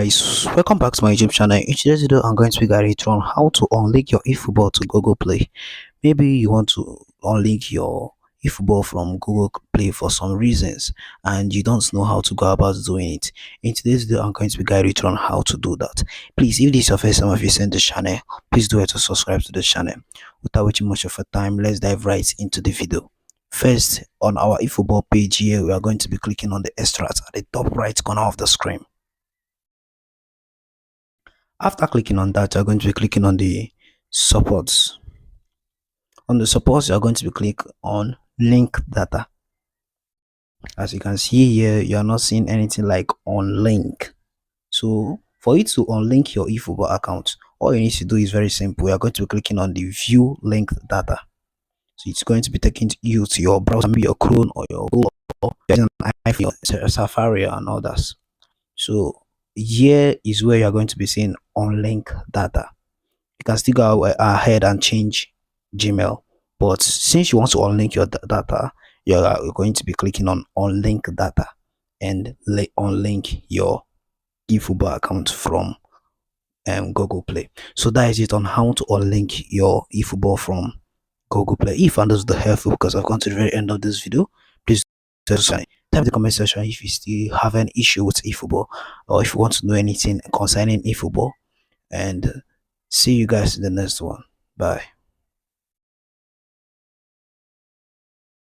guys, welcome back to my YouTube channel. In today's video I'm going to be guiding you on how to unlink your eFootball to Google Play. Maybe you want to unlink your eFootball from Google Play for some reasons and you don't know how to go about doing it. In today's video I'm going to be guiding you on how to do that. Please, if this is your first time of visiting the channel, please do it to subscribe to the channel. Without wasting much of your time, let's dive right into the video. First, on our eFootball page here, we are going to be clicking on the extract at the top right corner of the screen. After clicking on that, you're going to be clicking on the supports. On the supports, you're going to be click on link data. As you can see here, you're not seeing anything like unlink. So for you to unlink your eFootball account, all you need to do is very simple. You're going to be clicking on the view link data. So it's going to be taking you to your browser, maybe your Chrome or your Google, or an iPhone, Safari and others. So here is where you're going to be seeing unlink data. You can still go ahead and change Gmail, but since you want to unlink your data, you're going to be clicking on unlink data and unlink your eFootball account from Google Play. So that is it on how to unlink your eFootball from Google Play. If I understood helpful, because I've gone to the very end of this video, please type in the comment section if you still have an issue with eFootball or if you want to know anything concerning eFootball. And see you guys in the next one. Bye.